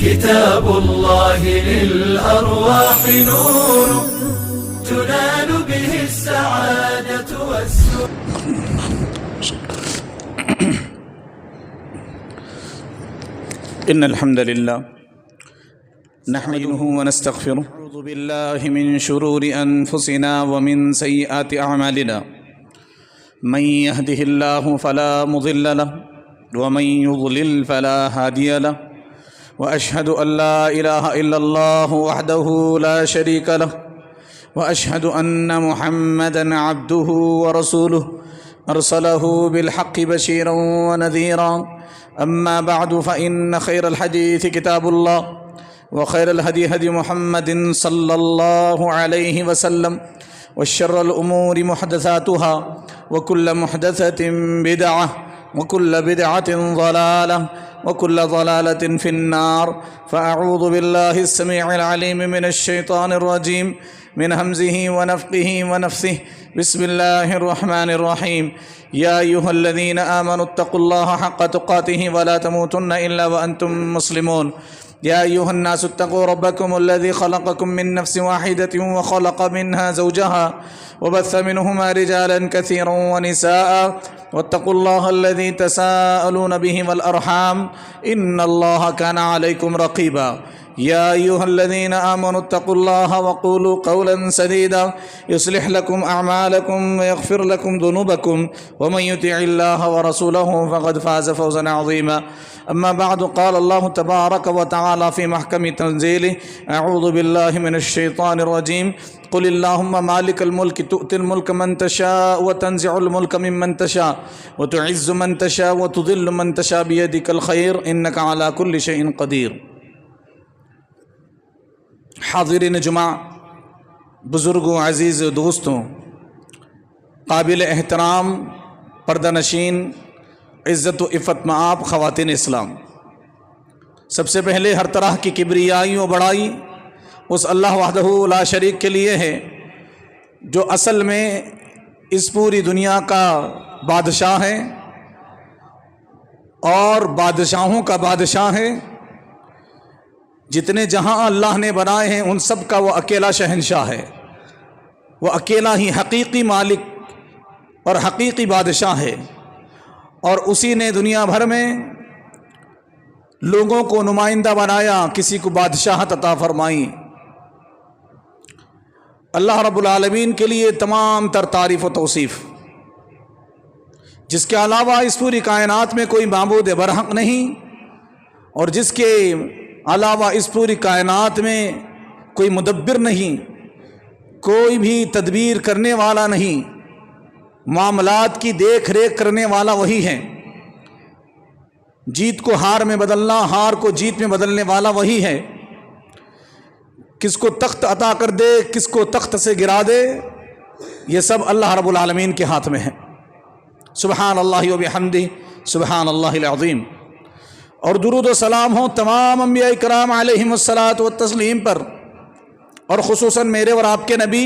كتاب الله للأرواح نور تنال به السعادة والسرور. إن الحمد لله نحمده ونستغفره. أعوذ بالله من شرور أنفسنا ومن سيئات أعمالنا. من يهده الله فلا مضل له ومن يضلل فلا هادي له. وأشهد أن لا إله إلا الله وحده لا شريك له. وأشهد أن محمدًا عبده ورسوله أرسله بالحق بشيرا ونذيرا. أما بعد فإن خير الحديث كتاب الله وخير الهدي هدي محمد صلى الله عليه وسلم وشر الأمور محدثاتها وكل محدثة بدعة وكل بدعة ضلالة وكل ضلالة في النار. فأعوذ بالله السميع العليم من الشيطان الرجيم من همزه ونفخه ونفثه. بسم الله الرحمن الرحيم. يا أيها الذين آمنوا اتقوا الله حق تقاته ولا تموتن إلا وأنتم مسلمون. يا أيها الناس اتقوا ربكم الذي خلقكم من نفس واحدة وخلق منها زوجها وبث منهما رجالا كثيرا ونساء واتقوا الله الذي تساءلون به والأرحام إن الله كان عليكم رقيبا. يا أيها الذين آمنوا اتقوا الله وقولوا قولا سديدا يصلح لكم أعمالكم ويغفر لكم ذنوبكم ومن يطع الله ورسوله فقد فاز فوزا عظيما. أما بعد قال الله تبارك وتعالى في محكم تنزيله. أعوذ بالله من الشيطان الرجيم. قل اللهم مالك الملك تؤتي الملك من تشاء وتنزع الملك ممن تشاء وتعز من تشاء وتذل من تشاء بيدك الخير إنك على كل شيء قدير. حاضرین جمعہ، بزرگوں، عزیز دوستوں، قابل احترام پردہ نشین، عزت و عفت مآب خواتین اسلام، سب سے پہلے ہر طرح کی کبریائی و بڑائی اس اللہ وحدہ لا شریک کے لیے ہے جو اصل میں اس پوری دنیا کا بادشاہ ہے اور بادشاہوں کا بادشاہ ہے. جتنے جہاں اللہ نے بنائے ہیں ان سب کا وہ اکیلا شہنشاہ ہے. وہ اکیلا ہی حقیقی مالک اور حقیقی بادشاہ ہے، اور اسی نے دنیا بھر میں لوگوں کو نمائندہ بنایا، کسی کو بادشاہت عطا فرمائی. اللہ رب العالمین کے لیے تمام تر تعریف و توصیف، جس کے علاوہ اس پوری کائنات میں کوئی معبود برحق نہیں، اور جس کے علاوہ اس پوری کائنات میں کوئی مدبر نہیں، کوئی بھی تدبیر کرنے والا نہیں. معاملات کی دیکھ ریکھ کرنے والا وہی ہے. جیت کو ہار میں بدلنا، ہار کو جیت میں بدلنے والا وہی ہے. کس کو تخت عطا کر دے، کس کو تخت سے گرا دے، یہ سب اللہ رب العالمین کے ہاتھ میں ہے. سبحان اللہ و بحمدہ سبحان اللہ العظیم. اور درود و سلام ہوں تمام انبیاء کرام علیہم الصلاۃ والتسلیم پر، اور خصوصاً میرے اور آپ کے نبی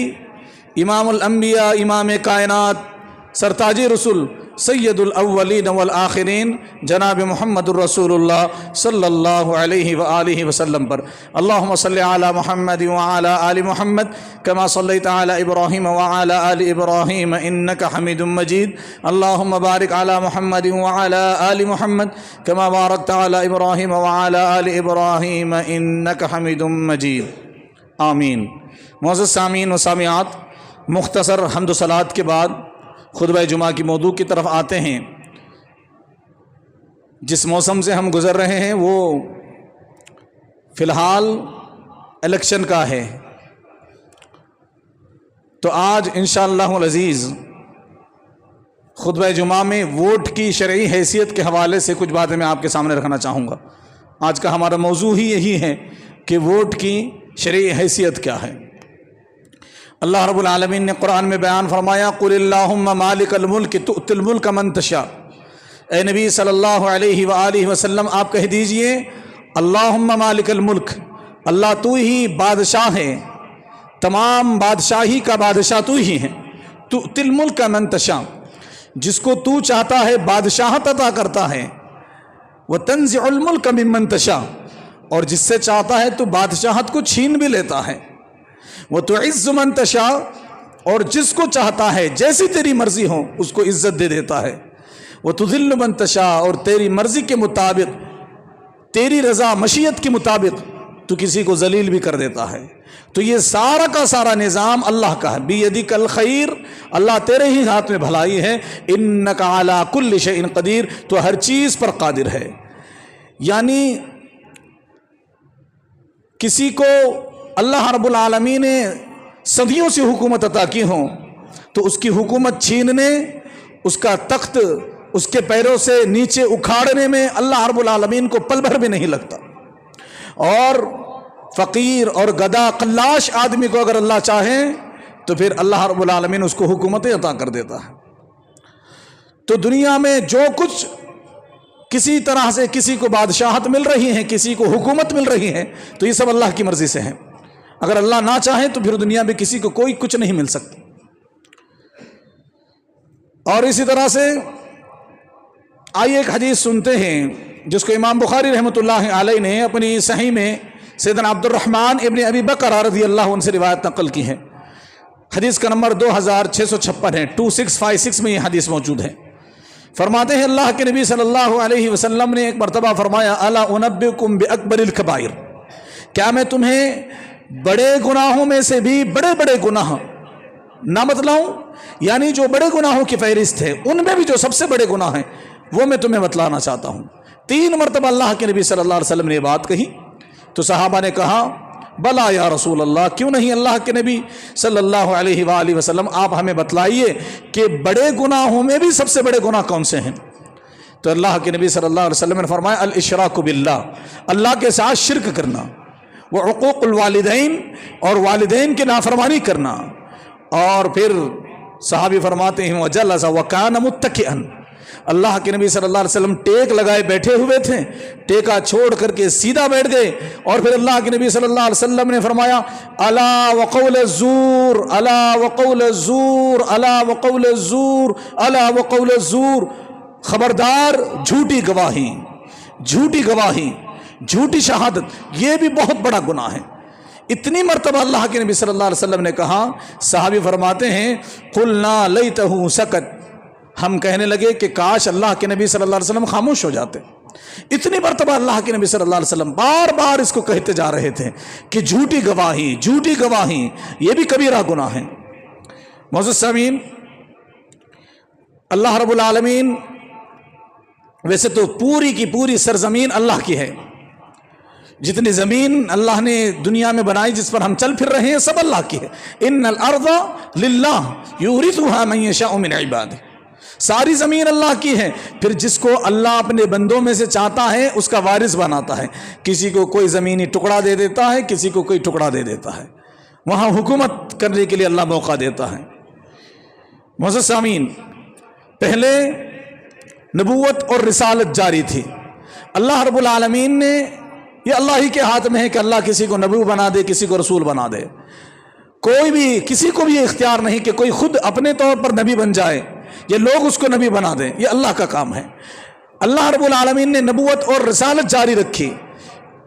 امام الانبیاء، امام کائنات، سرتاج رسول، سید الاولین والآخرین، جناب محمد الرسول اللہ صلی اللہ علیہ وآلہ وسلم پر. اللہم صلی علی محمد وعلی آل محمد کما صلیت علی ابراہیم وعلی آل ابراہیم انک حمید مجید. اللہم بارک علی محمد وعلی آل محمد کما بارکت علی ابراہیم وعلی آل ابراہیم انک حمید مجید. آمین. معزز سامعین و سامعات، مختصر حمد و صلوات کے بعد خطبہ جمعہ کی موضوع کی طرف آتے ہیں. جس موسم سے ہم گزر رہے ہیں وہ فی الحال الیکشن کا ہے، تو آج انشاءاللہ العزیز خطبہ جمعہ میں ووٹ کی شرعی حیثیت کے حوالے سے کچھ باتیں میں آپ کے سامنے رکھنا چاہوں گا. آج کا ہمارا موضوع ہی یہی ہے کہ ووٹ کی شرعی حیثیت کیا ہے. اللہ رب العالمین نے قرآن میں بیان فرمایا، قل اللہم مالک الملک تؤتی الملک من تشاء. اے نبی صلی اللہ علیہ وآلہ وسلم آپ کہہ دیجئے اللہم مالک الملک، اللہ تو ہی بادشاہ ہے، تمام بادشاہی کا بادشاہ تو ہی ہے. تؤتی الملک من تشاء، جس کو تو چاہتا ہے بادشاہت عطا کرتا ہے. وتنزع الملک ممن تشاء، اور جس سے چاہتا ہے تو بادشاہت کو چھین بھی لیتا ہے۔ وَتُعِزُّ مَن تَشَاءُ، اور جس کو چاہتا ہے جیسی تیری مرضی ہو اس کو عزت دے دیتا ہے۔ وَتُذِلُّ مَن تَشَاءُ، اور تیری مرضی کے مطابق، تیری رضا مشیت کے مطابق تو کسی کو ذلیل بھی کر دیتا ہے۔ تو یہ سارا کا سارا نظام اللہ کا ہے۔ بِیَدِکَ الْخَیْرُ، اللہ تیرے ہی ہاتھ میں بھلائی ہے۔ اِنَّکَ عَلیٰ کُلِّ شَیْءٍ قدیر، تو ہر چیز پر قادر ہے۔ یعنی کسی کو اللہ رب العالمین نے صدیوں سے حکومت عطا کی ہوں تو اس کی حکومت چھیننے، اس کا تخت اس کے پیروں سے نیچے اکھاڑنے میں اللہ رب العالمین کو پل بھر بھی نہیں لگتا۔ اور فقیر اور گدا قلاش آدمی کو اگر اللہ چاہے تو پھر اللہ رب العالمین اس کو حکومت عطا کر دیتا ہے۔ تو دنیا میں جو کچھ کسی طرح سے کسی کو بادشاہت مل رہی ہے، کسی کو حکومت مل رہی ہے، تو یہ سب اللہ کی مرضی سے ہے۔ اگر اللہ نہ چاہے تو پھر دنیا میں کسی کو کوئی کچھ نہیں مل سکتا۔ اور اسی طرح سے آئیے ایک حدیث سنتے ہیں جس کو امام بخاری رحمۃ اللہ علیہ نے اپنی صحیح میں سیدنا عبد الرحمن ابن ابی بکر رضی اللہ عنہ سے روایت نقل کی ہے۔ حدیث کا نمبر 2656 ہے، 2656 میں یہ حدیث موجود ہے۔ فرماتے ہیں اللہ کے نبی صلی اللہ علیہ وسلم نے ایک مرتبہ فرمایا، الا انبئکم باکبر الکبائر، کیا میں تمہیں بڑے گناہوں میں سے بھی بڑے بڑے گناہ نہ بتلاؤں؟ یعنی جو بڑے گناہوں کی فہرست ہے ان میں بھی جو سب سے بڑے گناہ ہیں وہ میں تمہیں بتلانا چاہتا ہوں۔ 3 مرتبہ اللہ کے نبی صلی اللہ علیہ وسلم نے یہ بات کہی تو صحابہ نے کہا بلا یا رسول اللہ، کیوں نہیں اللہ کے نبی صلی اللہ علیہ وآلہ وسلم، آپ ہمیں بتلائیے کہ بڑے گناہوں میں بھی سب سے بڑے گناہ کون سے ہیں؟ تو اللہ کے نبی صلی اللہ علیہ وسلم نے فرمایا الاشراک باللہ، اللہ کے ساتھ شرک کرنا، وعقوق الوالدین، اور والدین کی نافرمانی کرنا۔ اور پھر صحابی فرماتے ہیں وجلس وکان متکئا، اللہ کے نبی صلی اللہ علیہ وسلم ٹیک لگائے بیٹھے ہوئے تھے، ٹیکا چھوڑ کر کے سیدھا بیٹھ گئے، اور پھر اللہ کے نبی صلی اللہ علیہ وسلم نے فرمایا الا وقول الزور، الا وقول الزور، الا وقول الزور، الا وقول الزور، خبردار جھوٹی گواہی، جھوٹی گواہی، جھوٹی شہادت، یہ بھی بہت بڑا گناہ ہے۔ اتنی مرتبہ اللہ کے نبی صلی اللہ علیہ وسلم نے کہا، صحابی فرماتے ہیں قلنا لیتہ سکت، ہم کہنے لگے کہ کاش اللہ کے نبی صلی اللہ علیہ وسلم خاموش ہو جاتے۔ اتنی مرتبہ اللہ کے نبی صلی اللہ علیہ وسلم بار بار اس کو کہتے جا رہے تھے کہ جھوٹی گواہی، جھوٹی گواہی، یہ بھی کبیرہ گناہ ہے۔ معزز سامعین، اللہ رب العالمین، ویسے تو پوری کی پوری سرزمین اللہ کی ہے، جتنی زمین اللہ نے دنیا میں بنائی جس پر ہم چل پھر رہے ہیں سب اللہ کی ہے۔ ان الارض للہ یورثها من یشاء من عبادہ، ساری زمین اللہ کی ہے، پھر جس کو اللہ اپنے بندوں میں سے چاہتا ہے اس کا وارث بناتا ہے۔ کسی کو کوئی زمینی ٹکڑا دے دیتا ہے، کسی کو کوئی ٹکڑا دے دیتا ہے، وہاں حکومت کرنے کے لیے اللہ موقع دیتا ہے۔ معزز سامعین، پہلے نبوت اور رسالت جاری تھی۔ اللہ رب العالمین نے، یہ اللہ ہی کے ہاتھ میں ہے کہ اللہ کسی کو نبی بنا دے، کسی کو رسول بنا دے۔ کوئی بھی، کسی کو بھی یہ اختیار نہیں کہ کوئی خود اپنے طور پر نبی بن جائے یا لوگ اس کو نبی بنا دیں، یہ اللہ کا کام ہے۔ اللہ رب العالمین نے نبوت اور رسالت جاری رکھی۔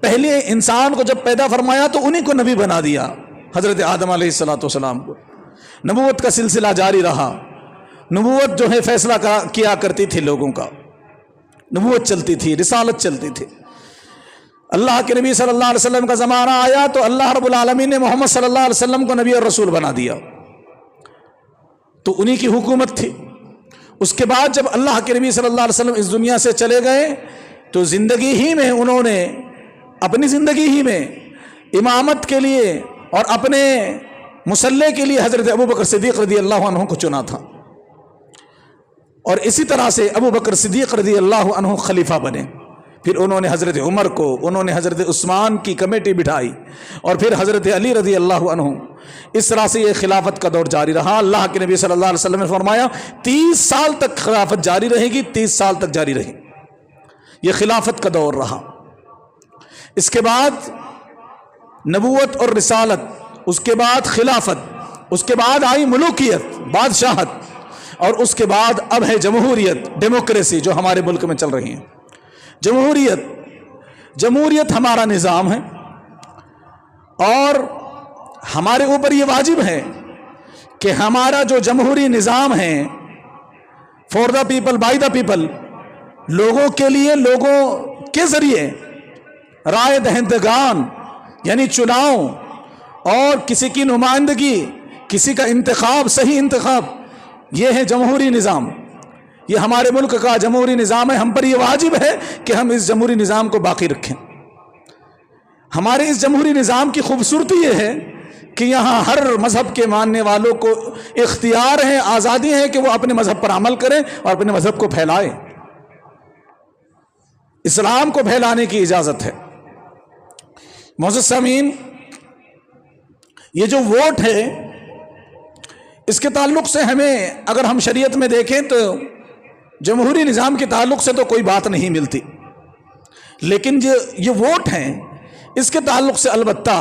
پہلے انسان کو جب پیدا فرمایا تو انہی کو نبی بنا دیا، حضرت آدم علیہ السلام کو۔ نبوت کا سلسلہ جاری رہا، نبوت جو ہے فیصلہ کیا کرتی تھی لوگوں کا، نبوت چلتی تھی، رسالت چلتی تھی۔ اللہ کے نبی صلی اللہ علیہ وسلم کا زمانہ آیا تو اللہ رب العالمین نے محمد صلی اللہ علیہ وسلم کو نبی اور رسول بنا دیا، تو انہی کی حکومت تھی۔ اس کے بعد جب اللہ کے نبی صلی اللہ علیہ وسلم اس دنیا سے چلے گئے تو زندگی ہی میں انہوں نے، اپنی زندگی ہی میں امامت کے لیے اور اپنے مصلح کے لیے حضرت ابوبکر صدیق رضی اللہ عنہ کو چنا تھا، اور اسی طرح سے ابوبکر صدیق رضی اللہ عنہ خلیفہ بنے۔ پھر انہوں نے حضرت عمر کو، انہوں نے حضرت عثمان کی کمیٹی بٹھائی، اور پھر حضرت علی رضی اللہ عنہ۔ اس طرح سے یہ خلافت کا دور جاری رہا۔ اللہ کے نبی صلی اللہ علیہ وسلم نے فرمایا 30 سال تک خلافت جاری رہے گی، 30 سال تک جاری رہی، یہ خلافت کا دور رہا۔ اس کے بعد نبوت اور رسالت، اس کے بعد خلافت، اس کے بعد آئی ملوکیت، بادشاہت، اور اس کے بعد اب ہے جمہوریت، ڈیموکریسی جو ہمارے ملک میں چل رہی ہے۔ جمہوریت، جمہوریت ہمارا نظام ہے اور ہمارے اوپر یہ واجب ہے کہ ہمارا جو جمہوری نظام ہے for the people by the people, لوگوں کے لیے، لوگوں کے ذریعے، رائے دہندگان یعنی چناؤ اور کسی کی نمائندگی، کسی کا انتخاب، صحیح انتخاب، یہ ہے جمہوری نظام، یہ ہمارے ملک کا جمہوری نظام ہے۔ ہم پر یہ واجب ہے کہ ہم اس جمہوری نظام کو باقی رکھیں۔ ہمارے اس جمہوری نظام کی خوبصورتی یہ ہے کہ یہاں ہر مذہب کے ماننے والوں کو اختیار ہے، آزادی ہے کہ وہ اپنے مذہب پر عمل کریں اور اپنے مذہب کو پھیلائیں، اسلام کو پھیلانے کی اجازت ہے۔ معزز سامعین، یہ جو ووٹ ہے اس کے تعلق سے ہمیں اگر ہم شریعت میں دیکھیں تو جمہوری نظام کے تعلق سے تو کوئی بات نہیں ملتی، لیکن یہ ووٹ ہیں اس کے تعلق سے البتہ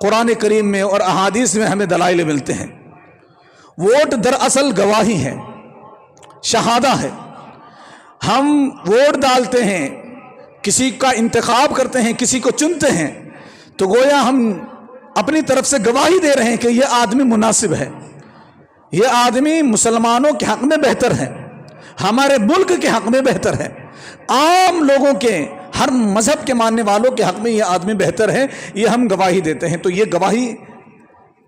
قرآن کریم میں اور احادیث میں ہمیں دلائل ملتے ہیں۔ ووٹ دراصل گواہی ہے، شہادہ ہے۔ ہم ووٹ ڈالتے ہیں، کسی کا انتخاب کرتے ہیں، کسی کو چنتے ہیں، تو گویا ہم اپنی طرف سے گواہی دے رہے ہیں کہ یہ آدمی مناسب ہے، یہ آدمی مسلمانوں کے حق میں بہتر ہے، ہمارے ملک کے حق میں بہتر ہے، عام لوگوں کے، ہر مذہب کے ماننے والوں کے حق میں یہ آدمی بہتر ہے، یہ ہم گواہی دیتے ہیں۔ تو یہ گواہی،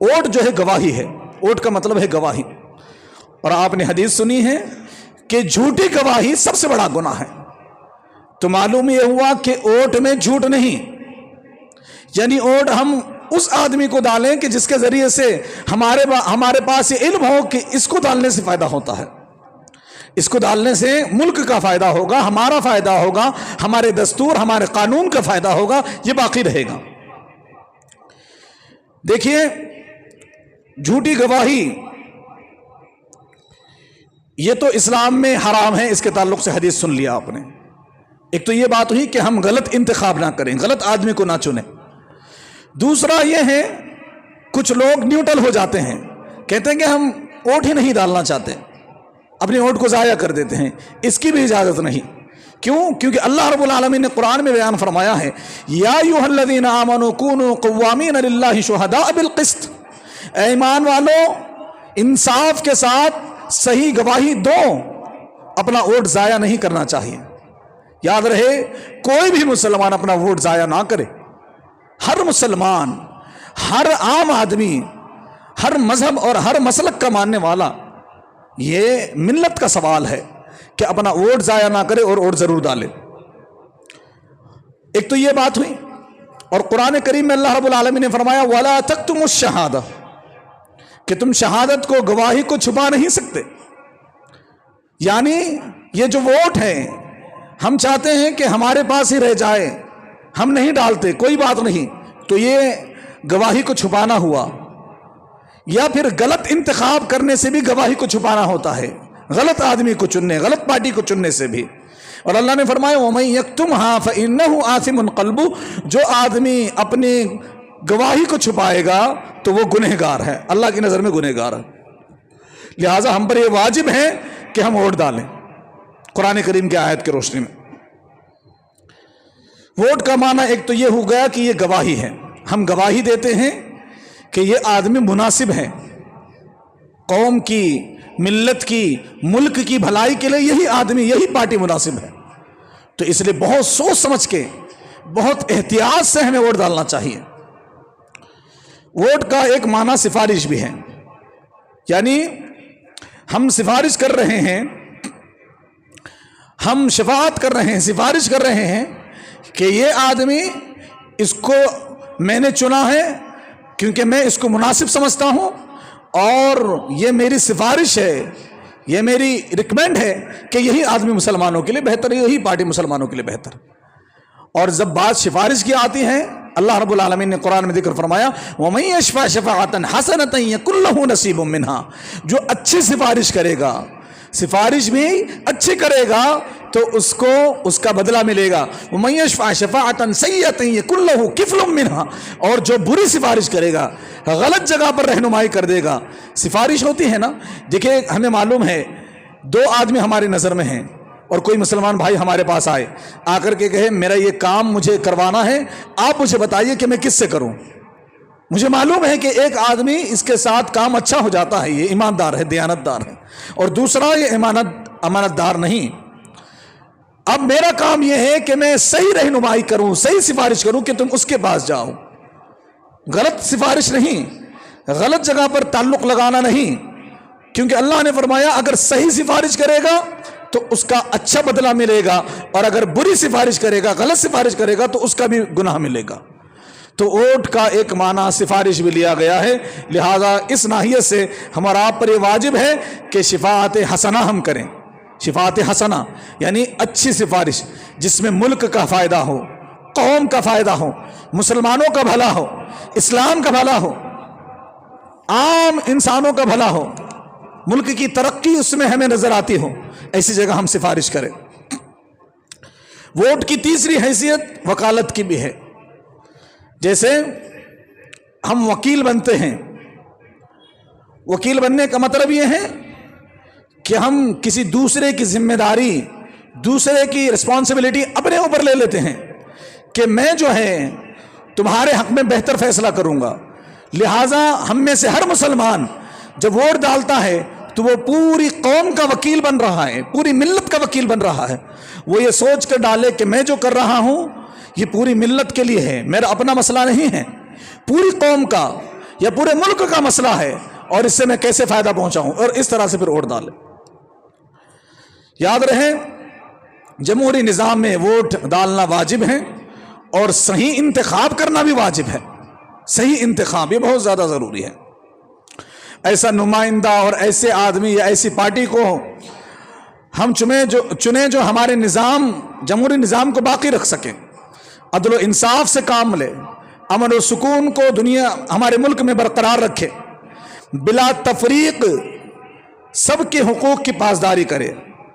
ووٹ جو ہے گواہی ہے، ووٹ کا مطلب ہے گواہی۔ اور آپ نے حدیث سنی ہے کہ جھوٹی گواہی سب سے بڑا گناہ ہے، تو معلوم یہ ہوا کہ ووٹ میں جھوٹ نہیں، یعنی ووٹ ہم اس آدمی کو ڈالیں کہ جس کے ذریعے سے ہمارے پاس یہ علم ہو کہ اس کو ڈالنے سے فائدہ ہوتا ہے، اس کو ڈالنے سے ملک کا فائدہ ہوگا، ہمارا فائدہ ہوگا، ہمارے دستور، ہمارے قانون کا فائدہ ہوگا، یہ باقی رہے گا۔ دیکھیے، جھوٹی گواہی یہ تو اسلام میں حرام ہے، اس کے تعلق سے حدیث سن لیا آپ نے۔ ایک تو یہ بات ہوئی کہ ہم غلط انتخاب نہ کریں، غلط آدمی کو نہ چنیں۔ دوسرا یہ ہے کچھ لوگ نیوٹرل ہو جاتے ہیں، کہتے ہیں کہ ہم ووٹ ہی نہیں ڈالنا چاہتے، اپنے ووٹ کو ضائع کر دیتے ہیں، اس کی بھی اجازت نہیں۔ کیوں؟ کیونکہ اللہ رب العالمین نے قرآن میں بیان فرمایا ہے، یا ایھا الذین آمنوا کونوا قوامین للہ شہداء بالقسط، اے ایمان والو انصاف کے ساتھ صحیح گواہی دو، اپنا ووٹ ضائع نہیں کرنا چاہیے۔ یاد رہے، کوئی بھی مسلمان اپنا ووٹ ضائع نہ کرے۔ ہر مسلمان، ہر عام آدمی، ہر مذہب اور ہر مسلک کا ماننے والا، یہ ملت کا سوال ہے کہ اپنا ووٹ ضائع نہ کرے اور ووٹ ضرور ڈالے۔ ایک تو یہ بات ہوئی، اور قرآن کریم میں اللہ رب العالمین نے فرمایا وَلَا تَكْتُمُوا الشَّهَادَةَ، کہ تم شہادت کو، گواہی کو چھپا نہیں سکتے۔ یعنی یہ جو ووٹ ہے ہم چاہتے ہیں کہ ہمارے پاس ہی رہ جائے، ہم نہیں ڈالتے، کوئی بات نہیں، تو یہ گواہی کو چھپانا ہوا۔ یا پھر غلط انتخاب کرنے سے بھی گواہی کو چھپانا ہوتا ہے، غلط آدمی کو چننے، غلط پارٹی کو چننے سے بھی۔ اور اللہ نے فرمایا وَمَن يَكْتُمْهَا فَإِنَّهُ آثِمٌ قَلْبُهُ، جو آدمی اپنی گواہی کو چھپائے گا تو وہ گنہگار ہے، اللہ کی نظر میں گنہگار ہے۔ لہٰذا ہم پر یہ واجب ہے کہ ہم ووٹ ڈالیں قرآن کریم کی آیت کی روشنی میں۔ ووٹ کا معنی ایک تو یہ ہو گیا کہ یہ گواہی ہے، ہم گواہی دیتے ہیں کہ یہ آدمی مناسب ہے، قوم کی، ملت کی، ملک کی بھلائی کے لیے یہی آدمی، یہی پارٹی مناسب ہے۔ تو اس لیے بہت سوچ سمجھ کے، بہت احتیاط سے ہمیں ووٹ ڈالنا چاہیے۔ ووٹ کا ایک معنی سفارش بھی ہے، یعنی ہم سفارش کر رہے ہیں، ہم شفاعت کر رہے ہیں، سفارش کر رہے ہیں کہ یہ آدمی، اس کو میں نے چنا ہے کیونکہ میں اس کو مناسب سمجھتا ہوں، اور یہ میری سفارش ہے، یہ میری ریکمینڈ ہے کہ یہی آدمی مسلمانوں کے لیے بہتر ہے، یہی پارٹی مسلمانوں کے لیے بہتر ہے۔ اور جب بات سفارش کی آتی ہے، اللہ رب العالمین نے قرآن میں ذکر فرمایا وَمَن يَشْفَعْ شَفَاعَةً حَسَنَةً يَكُن لَّهُ نَصِيبٌ مِّنْهَا، جو اچھی سفارش کرے گا، سفارش بھی اچھی کرے گا تو اس کو اس کا بدلہ ملے گا۔ وَمَن يَشْفَعْ شَفَاعَةً سَيِّئَةً يَكُن لَّهُ كِفْلٌ مِّنْهَا، اور جو بری سفارش کرے گا، غلط جگہ پر رہنمائی کر دے گا۔ سفارش ہوتی ہے نا، دیکھیں ہمیں معلوم ہے، دو آدمی ہماری نظر میں ہیں، اور کوئی مسلمان بھائی ہمارے پاس آئے، آ کر کے کہے میرا یہ کام مجھے کروانا ہے، آپ مجھے بتائیے کہ میں کس سے کروں؟ مجھے معلوم ہے کہ ایک آدمی اس کے ساتھ کام اچھا ہو جاتا ہے، یہ ایماندار ہے، دیانت دار ہے، اور دوسرا یہ امانت دار نہیں۔ اب میرا کام یہ ہے کہ میں صحیح رہنمائی کروں، صحیح سفارش کروں کہ تم اس کے پاس جاؤ، غلط سفارش نہیں، غلط جگہ پر تعلق لگانا نہیں، کیونکہ اللہ نے فرمایا اگر صحیح سفارش کرے گا تو اس کا اچھا بدلہ ملے گا، اور اگر بری سفارش کرے گا، غلط سفارش کرے گا تو اس کا بھی گناہ ملے گا۔ تو ووٹ کا ایک معنی سفارش بھی لیا گیا ہے، لہذا اس ناحیے سے ہمارا آپ پر یہ واجب ہے کہ شفاعت حسنہ ہم کریں۔ شفاعت حسنہ یعنی اچھی سفارش جس میں ملک کا فائدہ ہو، قوم کا فائدہ ہو، مسلمانوں کا بھلا ہو، اسلام کا بھلا ہو، عام انسانوں کا بھلا ہو، ملک کی ترقی اس میں ہمیں نظر آتی ہو، ایسی جگہ ہم سفارش کریں۔ ووٹ کی تیسری حیثیت وکالت کی بھی ہے۔ جیسے ہم وکیل بنتے ہیں، وکیل بننے کا مطلب یہ ہے کہ ہم کسی دوسرے کی ذمہ داری، دوسرے کی رسپانسبلٹی اپنے اوپر لے لیتے ہیں کہ میں جو ہے تمہارے حق میں بہتر فیصلہ کروں گا۔ لہٰذا ہم میں سے ہر مسلمان جب ووٹ ڈالتا ہے تو وہ پوری قوم کا وکیل بن رہا ہے، پوری ملت کا وکیل بن رہا ہے۔ وہ یہ سوچ کر ڈالے کہ میں جو کر رہا ہوں یہ پوری ملت کے لیے ہے، میرا اپنا مسئلہ نہیں ہے، پوری قوم کا یا پورے ملک کا مسئلہ ہے، اور اس سے میں کیسے فائدہ پہنچاؤں، اور اس طرح سے پھر ووٹ ڈالے۔ یاد رہے جمہوری نظام میں ووٹ ڈالنا واجب ہے، اور صحیح انتخاب کرنا بھی واجب ہے۔ صحیح انتخاب یہ بہت زیادہ ضروری ہے۔ ایسا نمائندہ اور ایسے آدمی یا ایسی پارٹی کو ہم چنیں جو ہمارے نظام، جمہوری نظام کو باقی رکھ سکے، عدل و انصاف سے کام لے، امن و سکون کو دنیا ہمارے ملک میں برقرار رکھے، بلا تفریق سب کے حقوق کی پاسداری کرے،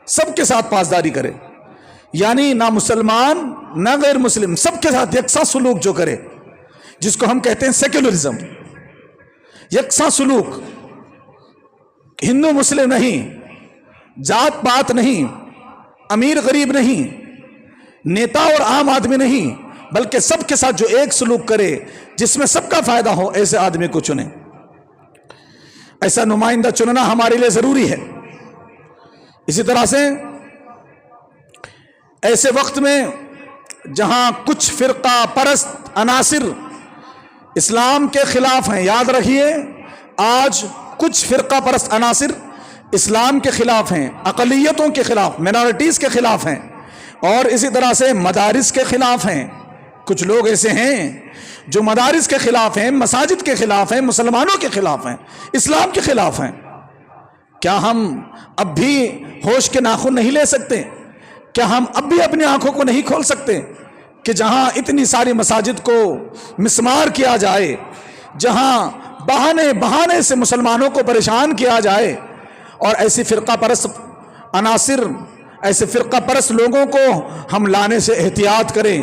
سب کے ساتھ پاسداری کرے، یعنی نہ مسلمان نہ غیر مسلم سب کے ساتھ یکساں سلوک جو کرے، جس کو ہم کہتے ہیں سیکولرزم، یکساں سلوک، ہندو مسلم نہیں، ذات پات نہیں، امیر غریب نہیں، نیتا اور عام آدمی نہیں، بلکہ سب کے ساتھ جو ایک سلوک کرے جس میں سب کا فائدہ ہو، ایسے آدمی کو چنیں۔ ایسا نمائندہ چننا ہمارے لیے ضروری ہے۔ اسی طرح سے ایسے وقت میں جہاں کچھ فرقہ پرست عناصر اسلام کے خلاف ہیں، یاد رکھیے آج کچھ فرقہ پرست عناصر اسلام کے خلاف ہیں، اقلیتوں کے خلاف، مینارٹیز کے خلاف ہیں، اور اسی طرح سے مدارس کے خلاف ہیں۔ کچھ لوگ ایسے ہیں جو مدارس کے خلاف ہیں، مساجد کے خلاف ہیں، مسلمانوں کے خلاف ہیں، اسلام کے خلاف ہیں۔ کیا ہم اب بھی ہوش کے ناخن نہیں لے سکتے؟ کیا ہم اب بھی اپنی آنکھوں کو نہیں کھول سکتے کہ جہاں اتنی ساری مساجد کو مسمار کیا جائے، جہاں بہانے سے مسلمانوں کو پریشان کیا جائے، اور ایسی فرقہ پرست عناصر، ایسے فرقہ پرست لوگوں کو ہم لانے سے احتیاط کریں۔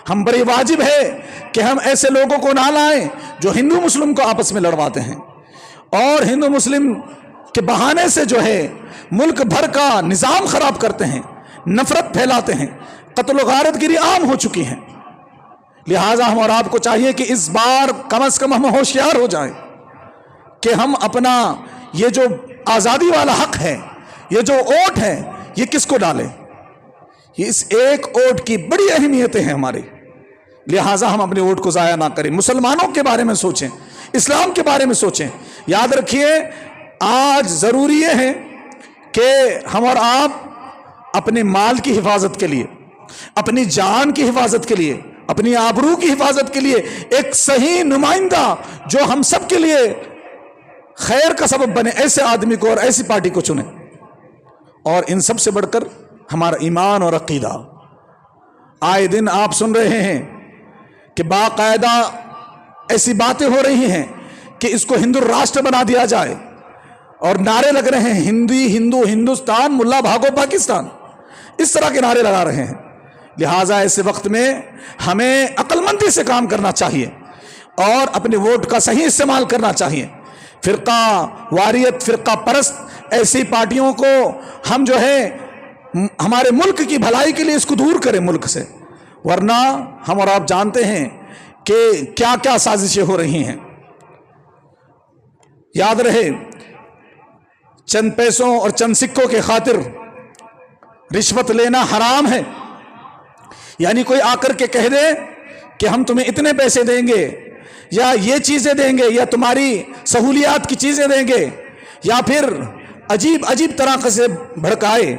ہم بڑی واجب ہے کہ ہم ایسے لوگوں کو نہ لائیں جو ہندو مسلم کو آپس میں لڑواتے ہیں، اور ہندو مسلم کے بہانے سے جو ہے ملک بھر کا نظام خراب کرتے ہیں، نفرت پھیلاتے ہیں، قتل و غارت گری عام ہو چکی ہے۔ لہٰذا ہم اور آپ کو چاہیے کہ اس بار کم از کم ہم ہوشیار ہو جائیں کہ ہم اپنا یہ جو آزادی والا حق ہے، یہ جو ووٹ ہے، یہ کس کو ڈالیں۔ یہ اس ایک ووٹ کی بڑی اہمیتیں ہیں ہماری، لہٰذا ہم اپنے ووٹ کو ضائع نہ کریں، مسلمانوں کے بارے میں سوچیں، اسلام کے بارے میں سوچیں۔ یاد رکھیے آج ضروری یہ ہے کہ ہم اور آپ اپنے مال کی حفاظت کے لیے، اپنی جان کی حفاظت کے لیے، اپنی آبرو کی حفاظت کے لیے ایک صحیح نمائندہ جو ہم سب کے لیے خیر کا سبب بنے، ایسے آدمی کو اور ایسی پارٹی کو چنیں۔ اور ان سب سے بڑھ کر ہمارا ایمان اور عقیدہ۔ آئے دن آپ سن رہے ہیں کہ باقاعدہ ایسی باتیں ہو رہی ہیں کہ اس کو ہندو راشٹر بنا دیا جائے، اور نعرے لگ رہے ہیں ہندی ہندو ہندوستان ملا بھاگو پاکستان، اس طرح کے نعرے لگا رہے ہیں۔ لہٰذا ایسے وقت میں ہمیں عقل مندی سے کام کرنا چاہیے اور اپنے ووٹ کا صحیح استعمال کرنا چاہیے۔ فرقہ واریت، فرقہ پرست ایسی پارٹیوں کو ہم جو ہے ہمارے ملک کی بھلائی کے لیے اس کو دور کریں ملک سے، ورنہ ہم اور آپ جانتے ہیں کہ کیا کیا سازشیں ہو رہی ہیں۔ یاد رہے، چند پیسوں اور چند سکوں کے خاطر رشوت لینا حرام ہے۔ یعنی کوئی آ کر کے کہہ دے کہ ہم تمہیں اتنے پیسے دیں گے، یا یہ چیزیں دیں گے، یا تمہاری سہولیات کی چیزیں دیں گے، یا پھر عجیب عجیب طرح سے بھڑکائے،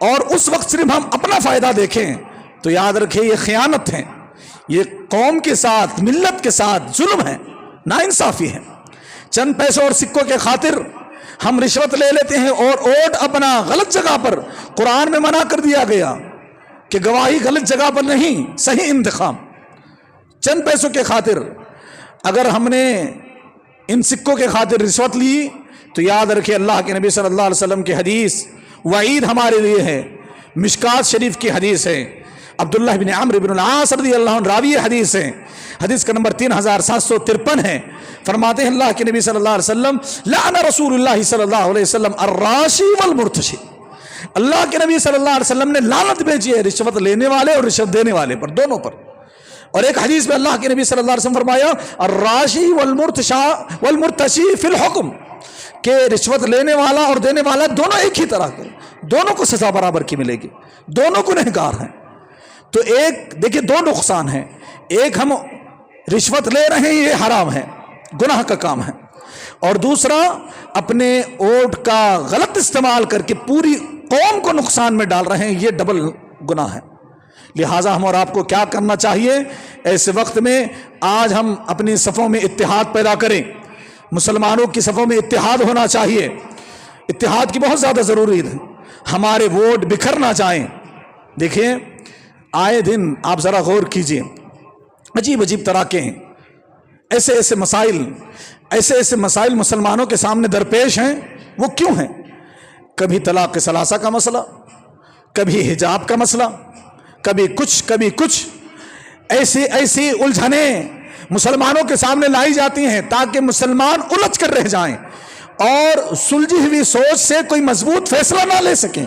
اور اس وقت صرف ہم اپنا فائدہ دیکھیں، تو یاد رکھیں یہ خیانت ہے، یہ قوم کے ساتھ، ملت کے ساتھ ظلم ہے، ناانصافی ہے۔ چند پیسوں اور سکوں کے خاطر ہم رشوت لے لیتے ہیں، اور ووٹ اپنا غلط جگہ پر، قرآن میں منع کر دیا گیا کہ گواہی غلط جگہ پر نہیں، صحیح انتخاب۔ چند پیسوں کے خاطر اگر ہم نے ان سکوں کے خاطر رشوت لی تو یاد رکھے اللہ کے نبی صلی اللہ علیہ وسلم کی حدیث وعید ہمارے لیے ہے، مشکات شریف کی حدیث ہے، عبداللہ بن عمرو بن العاص رضی اللہ عنہ راوی حدیث ہے، حدیث کا نمبر 3753 ہے۔ فرماتے ہیں اللہ کے نبی صلی اللہ علیہ وسلم لعن رسول اللہ صلی اللہ علیہ وسلم الراشی والمرتشی، اللہ کے نبی صلی اللہ علیہ وسلم نے لعنت بھیجی ہے رشوت لینے والے اور رشوت دینے والے پر، دونوں پر۔ اور ایک حدیث میں اللہ کے نبی صلی اللہ علیہ وسلم فرمایا الراشی والمرتشی فی الحکم، کہ رشوت لینے والا اور دینے والا دونوں ایک ہی طرح کے، دونوں کو سزا برابر کی ملے گی، دونوں گنہگار ہیں۔ تو ایک دیکھیں دو نقصان ہیں، ایک ہم رشوت لے رہے ہیں، یہ حرام ہے، گناہ کا کام ہے، اور دوسرا اپنے ووٹ کا غلط استعمال کر کے پوری قوم کو نقصان میں ڈال رہے ہیں، یہ ڈبل گناہ ہے۔ لہٰذا ہم اور آپ کو کیا کرنا چاہیے؟ ایسے وقت میں آج ہم اپنی صفوں میں اتحاد پیدا کریں، مسلمانوں کی صفوں میں اتحاد ہونا چاہیے، اتحاد کی بہت زیادہ ضروری ہے، ہمارے ووٹ بکھر نہ جائیں۔ دیکھیں آئے دن آپ ذرا غور کیجئے، عجیب عجیب طرح کے ہیں، ایسے ایسے مسائل مسلمانوں کے سامنے درپیش ہیں، وہ کیوں ہیں؟ کبھی طلاق ثلاثہ کا مسئلہ، کبھی حجاب کا مسئلہ، کبھی کچھ ایسی الجھنیں مسلمانوں کے سامنے لائی جاتی ہیں تاکہ مسلمان الجھ کر رہ جائیں اور سلجھی ہوئی سوچ سے کوئی مضبوط فیصلہ نہ لے سکیں۔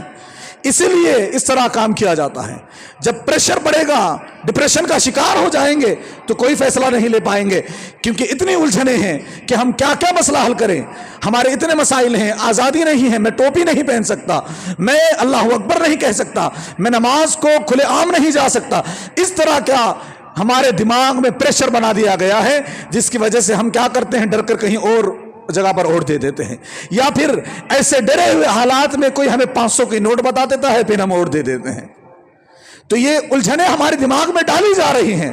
اسی لیے اس طرح کام کیا جاتا ہے۔ جب پریشر پڑے گا، ڈپریشن کا شکار ہو جائیں گے تو کوئی فیصلہ نہیں لے پائیں گے، کیونکہ اتنی الجھنیں ہیں کہ ہم کیا مسئلہ حل کریں۔ ہمارے اتنے مسائل ہیں، آزادی نہیں ہے، میں ٹوپی نہیں پہن سکتا، میں اللہ اکبر نہیں کہہ سکتا، میں نماز کو کھلے عام نہیں جا سکتا۔ اس طرح کیا ہمارے دماغ میں پریشر بنا دیا گیا ہے، جس کی وجہ سے ہم کیا کرتے ہیں، ڈر کر کہیں اور جگہ پر ووٹ دے دیتے ہیں، یا پھر ایسے ڈرے ہوئے حالات میں کوئی ہمیں 500 کی نوٹ بتا دیتا ہے، پھر ہم ووٹ دے دیتے ہیں۔ تو یہ الجھنیں ہمارے دماغ میں ڈالی جا رہی ہیں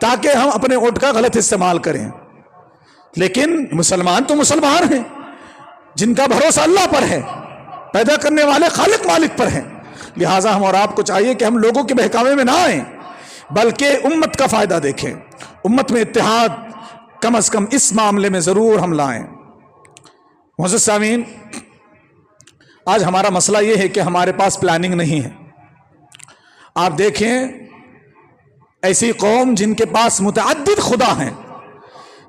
تاکہ ہم اپنے ووٹ کا غلط استعمال کریں۔ لیکن مسلمان تو مسلمان ہیں، جن کا بھروسہ اللہ پر ہے، پیدا کرنے والے خالق مالک پر ہیں۔ لہٰذا ہم اور آپ کو چاہیے کہ ہم لوگوں کے بہکاوے میں نہ آئیں، بلکہ امت کا فائدہ دیکھیں، امت میں اتحاد کم از کم اس معاملے میں ضرور ہم لائیں۔ معزز سامعین، آج ہمارا مسئلہ یہ ہے کہ ہمارے پاس پلاننگ نہیں ہے۔ آپ دیکھیں ایسی قوم جن کے پاس متعدد خدا ہیں،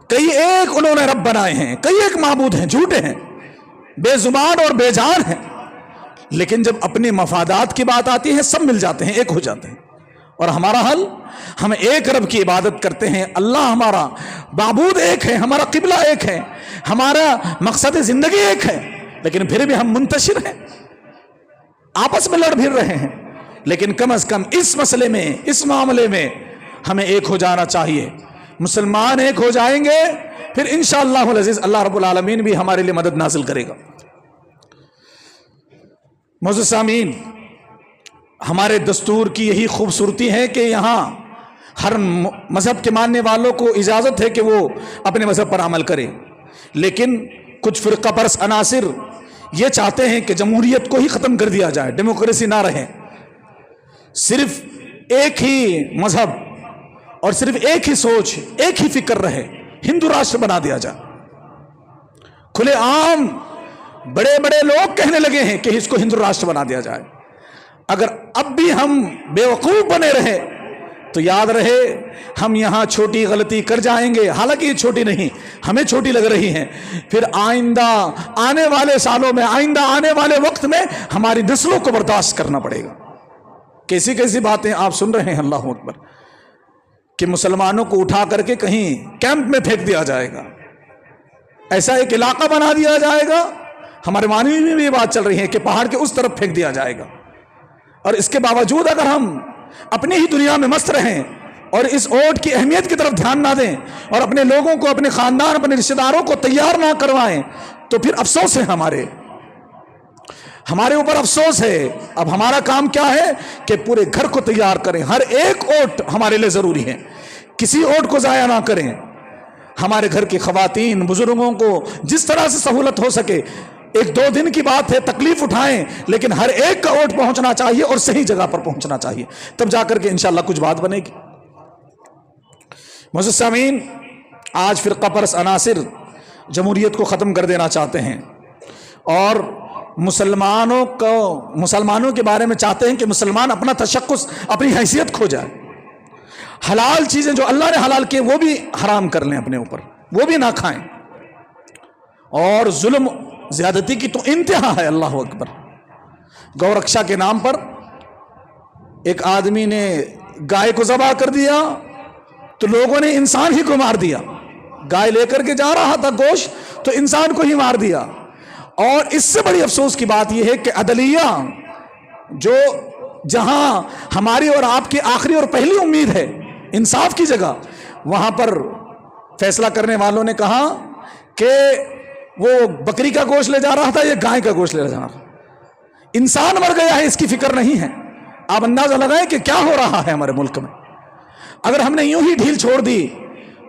کئی ایک انہوں نے رب بنائے ہیں، کئی ایک معبود ہیں، جھوٹے ہیں، بے زبان اور بے جان ہیں، لیکن جب اپنے مفادات کی بات آتی ہے سب مل جاتے ہیں، ایک ہو جاتے ہیں۔ اور ہمارا حل، ہم ایک رب کی عبادت کرتے ہیں، اللہ ہمارا معبود ایک ہے، ہمارا قبلہ ایک ہے، ہمارا مقصد زندگی ایک ہے، لیکن پھر بھی ہم منتشر ہیں، آپس میں لڑ پھر رہے ہیں۔ لیکن کم از کم اس مسئلے میں، اس معاملے میں ہمیں ایک ہو جانا چاہیے۔ مسلمان ایک ہو جائیں گے پھر انشاءاللہ العزیز اللہ رب العالمین بھی ہمارے لیے مدد نازل کرے گا۔ معزز سامعین، ہمارے دستور کی یہی خوبصورتی ہے کہ یہاں ہر مذہب کے ماننے والوں کو اجازت ہے کہ وہ اپنے مذہب پر عمل کرے، لیکن کچھ فرقہ پرست عناصر یہ چاہتے ہیں کہ جمہوریت کو ہی ختم کر دیا جائے، ڈیموکریسی نہ رہے، صرف ایک ہی مذہب اور صرف ایک ہی سوچ، ایک ہی فکر رہے، ہندو راشٹر بنا دیا جائے۔ کھلے عام بڑے بڑے لوگ کہنے لگے ہیں کہ اس کو ہندو راشٹر بنا دیا جائے۔ اگر اب بھی ہم بیوقوف بنے رہے تو یاد رہے ہم یہاں چھوٹی غلطی کر جائیں گے، حالانکہ یہ چھوٹی نہیں، ہمیں چھوٹی لگ رہی ہیں، پھر آئندہ آنے والے سالوں میں، آئندہ آنے والے وقت میں ہماری نسلوں کو برداشت کرنا پڑے گا۔ کیسی کیسی باتیں آپ سن رہے ہیں، اللہ اکبر، کہ مسلمانوں کو اٹھا کر کے کہیں کیمپ میں پھینک دیا جائے گا، ایسا ایک علاقہ بنا دیا جائے گا۔ ہمارے معنی میں بھی یہ بات چل رہی ہے کہ پہاڑ کے اس طرف پھینک دیا جائے گا، اور اس کے باوجود اگر ہم اپنی ہی دنیا میں مست رہیں اور اس ووٹ کی اہمیت کی طرف دھیان نہ دیں اور اپنے لوگوں کو، اپنے خاندان، اپنے رشتہ داروں کو تیار نہ کروائیں، تو پھر افسوس ہے، ہمارے اوپر افسوس ہے۔ اب ہمارا کام کیا ہے کہ پورے گھر کو تیار کریں، ہر ایک ووٹ ہمارے لیے ضروری ہے، کسی ووٹ کو ضائع نہ کریں۔ ہمارے گھر کی خواتین، بزرگوں کو جس طرح سے سہولت ہو سکے، 1-2 دن کی بات ہے، تکلیف اٹھائیں، لیکن ہر ایک کا ووٹ پہنچنا چاہیے اور صحیح جگہ پر پہنچنا چاہیے، تب جا کر کے انشاءاللہ کچھ بات بنے گی۔ معزز سامعین، آج فرقہ پرست عناصر جمہوریت کو ختم کر دینا چاہتے ہیں اور مسلمانوں کے بارے میں چاہتے ہیں کہ مسلمان اپنا تشخص، اپنی حیثیت کھو جائے، حلال چیزیں جو اللہ نے حلال کی وہ بھی حرام کر لیں اپنے اوپر، وہ بھی نہ کھائیں، اور ظلم زیادتی کی تو انتہا ہے۔ اللہ اکبر۔ گو رکشا کے نام پر ایک آدمی نے گائے کو ذبح کر دیا تو لوگوں نے انسان ہی کو مار دیا، گائے لے کر کے جا رہا تھا گوشت تو انسان کو ہی مار دیا۔ اور اس سے بڑی افسوس کی بات یہ ہے کہ عدلیہ، جو جہاں ہماری اور آپ کی آخری اور پہلی امید ہے انصاف کی جگہ، وہاں پر فیصلہ کرنے والوں نے کہا کہ وہ بکری کا گوشت لے جا رہا تھا، یہ گائے کا گوشت لے جا رہا تھا، انسان مر گیا ہے، اس کی فکر نہیں ہے۔ آپ اندازہ لگائیں کہ کیا ہو رہا ہے ہمارے ملک میں۔ اگر ہم نے یوں ہی ڈھیل چھوڑ دی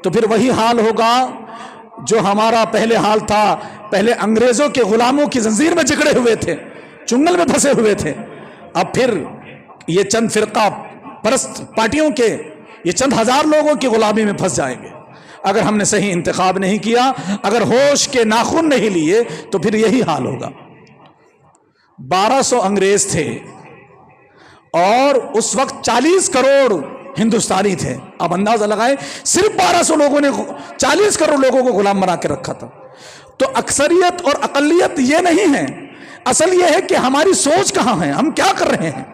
تو پھر وہی حال ہوگا جو ہمارا پہلے حال تھا۔ پہلے انگریزوں کے غلاموں کی زنجیر میں جکڑے ہوئے تھے، چنگل میں پھنسے ہوئے تھے، اب پھر یہ چند فرقہ پرست پارٹیوں کے یہ چند ہزار لوگوں کی غلامی میں پھنس جائیں گے۔ اگر ہم نے صحیح انتخاب نہیں کیا، اگر ہوش کے ناخن نہیں لیے، تو پھر یہی حال ہوگا۔ 1200 انگریز تھے اور اس وقت 40 کروڑ ہندوستانی تھے۔ اب اندازہ لگائیں، صرف 1200 لوگوں نے 40 کروڑ لوگوں کو غلام بنا کے رکھا تھا۔ تو اکثریت اور اقلیت یہ نہیں ہے، اصل یہ ہے کہ ہماری سوچ کہاں ہے، ہم کیا کر رہے ہیں،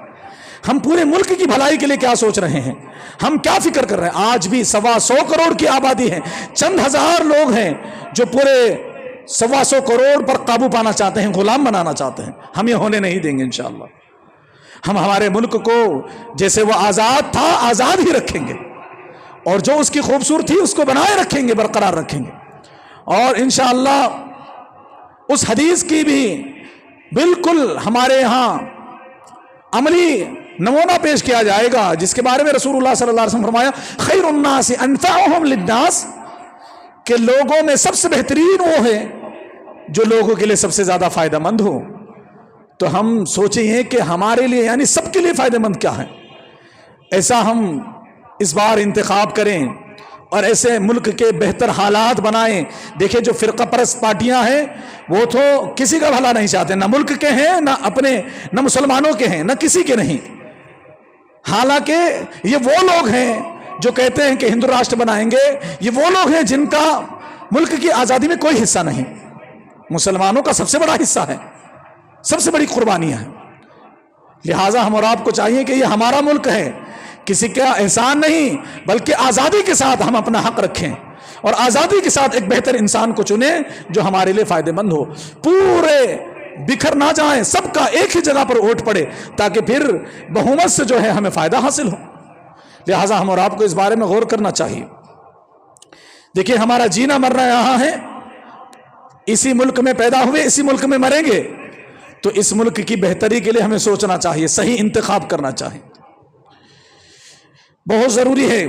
ہم پورے ملک کی بھلائی کے لیے کیا سوچ رہے ہیں، ہم کیا فکر کر رہے ہیں۔ آج بھی 125 کروڑ کی آبادی ہے، چند ہزار لوگ ہیں جو پورے 125 کروڑ پر قابو پانا چاہتے ہیں، غلام بنانا چاہتے ہیں۔ ہم یہ ہونے نہیں دیں گے انشاءاللہ۔ ہم ہمارے ملک کو جیسے وہ آزاد تھا آزاد ہی رکھیں گے، اور جو اس کی خوبصورتی اس کو بنائے رکھیں گے، برقرار رکھیں گے، اور انشاءاللہ اس حدیث کی بھی بالکل ہمارے یہاں عملی نمونہ پیش کیا جائے گا، جس کے بارے میں رسول اللہ صلی اللہ علیہ وسلم فرمایا، خیر الناس انفعهم للناس، کہ لوگوں میں سب سے بہترین وہ ہے جو لوگوں کے لیے سب سے زیادہ فائدہ مند ہو۔ تو ہم سوچیں کہ ہمارے لیے یعنی سب کے لیے فائدہ مند کیا ہے، ایسا ہم اس بار انتخاب کریں اور ایسے ملک کے بہتر حالات بنائیں۔ دیکھیں جو فرقہ پرست پارٹیاں ہیں وہ تو کسی کا بھلا نہیں چاہتے، نہ ملک کے ہیں، نہ اپنے، نہ مسلمانوں کے ہیں، نہ کسی کے نہیں۔ حالانکہ یہ وہ لوگ ہیں جو کہتے ہیں کہ ہندو راشٹر بنائیں گے، یہ وہ لوگ ہیں جن کا ملک کی آزادی میں کوئی حصہ نہیں۔ مسلمانوں کا سب سے بڑا حصہ ہے، سب سے بڑی قربانیاں ہیں۔ لہٰذا ہم اور آپ کو چاہیے کہ یہ ہمارا ملک ہے، کسی کا احسان نہیں، بلکہ آزادی کے ساتھ ہم اپنا حق رکھیں اور آزادی کے ساتھ ایک بہتر انسان کو چنیں جو ہمارے لیے فائدہ مند ہو۔ پورے بکھر نہ جائیں، سب کا ایک ہی جگہ پر ووٹ پڑے، تاکہ پھر بہومت سے جو ہے ہمیں فائدہ حاصل ہو۔ لہٰذا ہم اور آپ کو اس بارے میں غور کرنا چاہیے۔ دیکھیے ہمارا جینا مرنا یہاں ہے، اسی ملک میں پیدا ہوئے، اسی ملک میں مریں گے، تو اس ملک کی بہتری کے لیے ہمیں سوچنا چاہیے، صحیح انتخاب کرنا چاہیے۔ بہت ضروری ہے،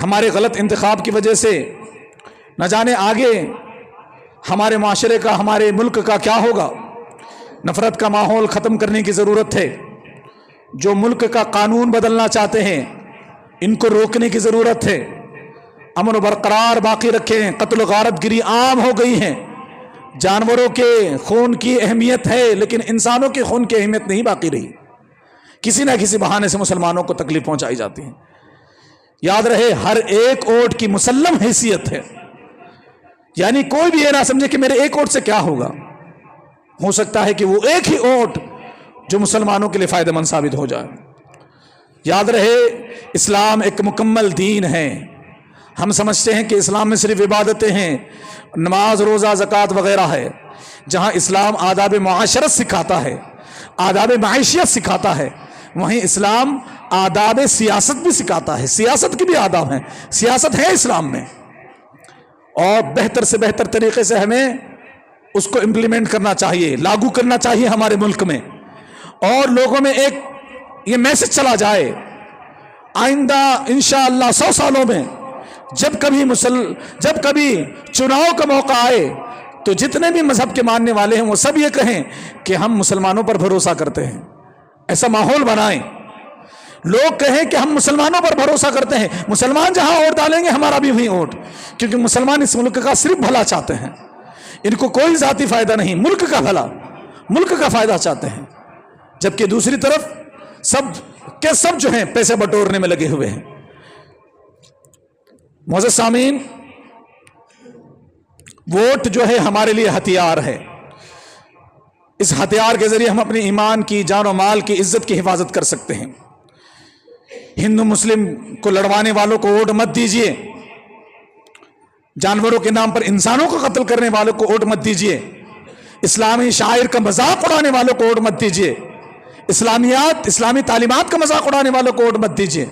ہمارے غلط انتخاب کی وجہ سے نہ جانے آگے ہمارے معاشرے کا، ہمارے ملک کا کیا ہوگا۔ نفرت کا ماحول ختم کرنے کی ضرورت ہے۔ جو ملک کا قانون بدلنا چاہتے ہیں ان کو روکنے کی ضرورت ہے۔ امن و برقرار باقی رکھیں۔ قتل و غارت گری عام ہو گئی ہیں۔ جانوروں کے خون کی اہمیت ہے لیکن انسانوں کے خون کی اہمیت نہیں باقی رہی۔ کسی نہ کسی بہانے سے مسلمانوں کو تکلیف پہنچائی جاتی ہے۔ یاد رہے ہر ایک ووٹ کی مسلم حیثیت ہے، یعنی کوئی بھی یہ نہ سمجھے کہ میرے ایک ووٹ سے کیا ہوگا، ہو سکتا ہے کہ وہ ایک ہی ووٹ جو مسلمانوں کے لیے فائدہ مند ثابت ہو جائے۔ یاد رہے اسلام ایک مکمل دین ہے۔ ہم سمجھتے ہیں کہ اسلام میں صرف عبادتیں ہیں، نماز روزہ زکوٰۃ وغیرہ ہے، جہاں اسلام آداب معاشرت سکھاتا ہے، آداب معیشت سکھاتا ہے، وہیں اسلام آداب سیاست بھی سکھاتا ہے، سیاست کی بھی آداب ہیں، سیاست ہے اسلام میں، اور بہتر سے بہتر طریقے سے ہمیں اس کو امپلیمنٹ کرنا چاہیے، لاگو کرنا چاہیے ہمارے ملک میں، اور لوگوں میں ایک یہ میسج چلا جائے آئندہ انشاءاللہ 100 سالوں میں جب کبھی چناؤ کا موقع آئے تو جتنے بھی مذہب کے ماننے والے ہیں وہ سب یہ کہیں کہ ہم مسلمانوں پر بھروسہ کرتے ہیں۔ ایسا ماحول بنائیں، لوگ کہیں کہ ہم مسلمانوں پر بھروسہ کرتے ہیں، مسلمان جہاں ووٹ ڈالیں گے ہمارا بھی وہیں ووٹ، کیونکہ مسلمان اس ملک کا صرف بھلا چاہتے ہیں، ان کو کوئی ذاتی فائدہ نہیں، ملک کا بھلا، ملک کا فائدہ چاہتے ہیں، جبکہ دوسری طرف سب جو ہیں پیسے بٹورنے میں لگے ہوئے ہیں۔ معزز سامعین، ووٹ جو ہے ہمارے لیے ہتھیار ہے، اس ہتھیار کے ذریعے ہم اپنے ایمان کی، جان و مال کی، عزت کی حفاظت کر سکتے ہیں۔ ہندو مسلم کو لڑوانے والوں کو ووٹ مت دیجیے، جانوروں کے نام پر انسانوں کو قتل کرنے والوں کو ووٹ مت دیجیے، اسلامی شاعر کا مذاق اڑانے والوں کو ووٹ مت دیجیے، اسلامی تعلیمات کا مذاق اڑانے والوں کو ووٹ مت دیجیے،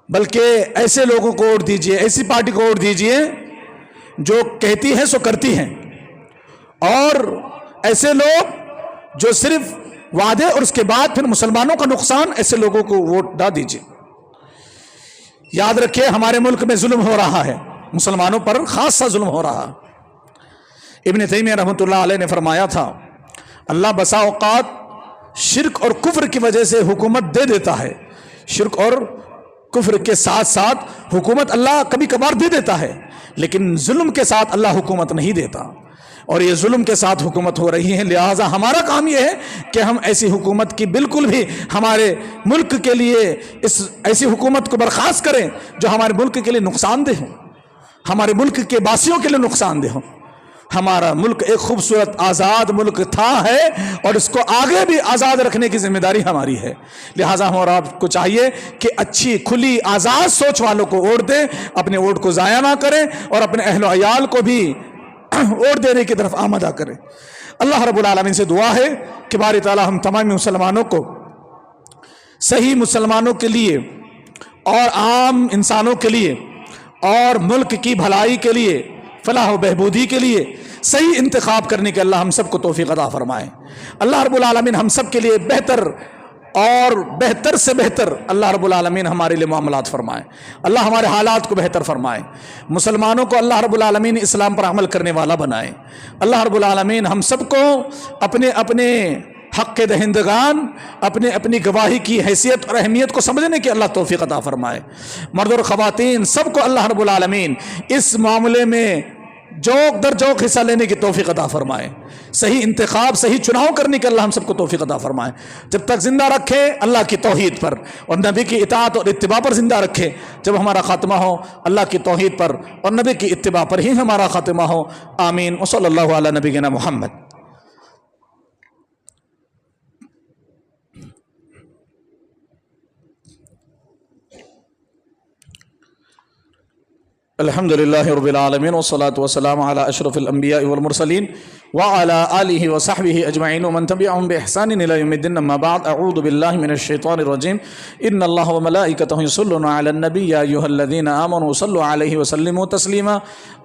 بلکہ ایسے لوگوں کو ووٹ دیجیے، ایسی پارٹی کو ووٹ دیجیے جو کہتی ہے سو کرتی ہیں، اور ایسے لوگ جو صرف وعدے اور اس کے بعد پھر مسلمانوں کا نقصان، ایسے لوگوں کو ووٹ نہ دیجیے۔ یاد رکھیے ہمارے ملک میں ظلم ہو رہا ہے، مسلمانوں پر خاصا ظلم ہو رہا ہے۔ ابن تیمیہ رحمۃ اللہ علیہ نے فرمایا تھا، اللہ بسا اوقات شرک اور کفر کی وجہ سے حکومت دے دیتا ہے، شرک اور کفر کے ساتھ ساتھ حکومت اللہ کبھی کبھار دے دیتا ہے، لیکن ظلم کے ساتھ اللہ حکومت نہیں دیتا، اور یہ ظلم کے ساتھ حکومت ہو رہی ہے، لہٰذا ہمارا کام یہ ہے کہ ہم ایسی حکومت کی بالکل بھی ہمارے ملک کے لیے ایسی حکومت کو برخاست کریں جو ہمارے ملک کے لیے نقصان دہ ہو، ہمارے ملک کے باسیوں کے لیے نقصان دہ ہو۔ ہمارا ملک ایک خوبصورت آزاد ملک تھا ہے، اور اس کو آگے بھی آزاد رکھنے کی ذمہ داری ہماری ہے، لہٰذا ہم اور آپ کو چاہیے کہ اچھی کھلی آزاد سوچ والوں کو ووٹ دیں، اپنے ووٹ کو ضائع نہ کریں، اور اپنے اہل و عیال کو بھی ووٹ دینے کی طرف آمادہ کریں۔ اللہ رب العالمین سے دعا ہے کہ باری تعالی ہم تمام مسلمانوں کو صحیح مسلمانوں کے لیے اور عام انسانوں کے لیے اور ملک کی بھلائی کے لیے، فلاح و بہبودی کے لیے صحیح انتخاب کرنے کے اللہ ہم سب کو توفیق عطا فرمائے۔ اللہ رب العالمین ہم سب کے لیے بہتر اور بہتر سے بہتر اللہ رب العالمین ہمارے لیے معاملات فرمائے، اللہ ہمارے حالات کو بہتر فرمائے، مسلمانوں کو اللہ رب العالمین اسلام پر عمل کرنے والا بنائے۔ اللہ رب العالمین ہم سب کو اپنے اپنے حق کے دہندگان، اپنی گواہی کی حیثیت اور اہمیت کو سمجھنے کی اللہ توفیق عطا فرمائے۔ مرد اور خواتین سب کو اللہ رب العالمین اس معاملے میں جوک در جوک حصہ لینے کی توفیق عطا فرمائے، صحیح انتخاب، صحیح چناؤ کرنے کے اللہ ہم سب کو توفیق عطا فرمائے۔ جب تک زندہ رکھے اللہ کی توحید پر اور نبی کی اطاعت اور اتباع پر زندہ رکھے، جب ہمارا خاتمہ ہو اللہ کی توحید پر اور نبی کی اتباع پر ہی ہمارا خاتمہ ہو۔ آمین وصلی اللہ علی نبینا محمد۔ الحمد للہ رب العالمین والصلاة والسلام علی اشرف الانبیاء والمرسلین وعلی آلہ وصحبہ اجمعین ومن تبعهم بإحسان الى یوم الدین، اما بعد، اعوذ باللہ من الشیطان الرجیم، ان اللہ وملائکتہ یصلون علی النبی یا ایہا الذین آمنوا صلوا علیہ وسلموا تسلیما،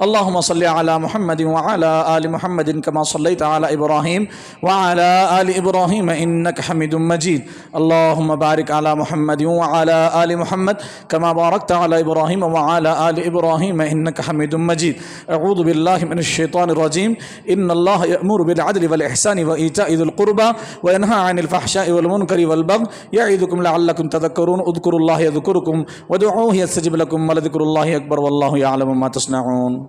اللہم صل علی محمد وعلی آل محمد کما صلیت علی ابراہیم وعلی آل ابراہیم انک حمید مجید، اللہم بارک علی محمد وعلی آل محمد کما بارکت علی ابراہیم وعلی آل ابراہیم انک حمید مجید۔ اعوذ باللہ من الشیطان الرجیم، ان اللہ یأمر بالعدل والإحسان وإیتاء ذی القربى وینہی عن الفحشاء والمنکر والبغی یعظکم لعلکم تذکرون، اذکروا اللہ یذکرکم وادعوہ یستجب لکم ولذکر اللہ اکبر واللہ یعلم ما تصنعون۔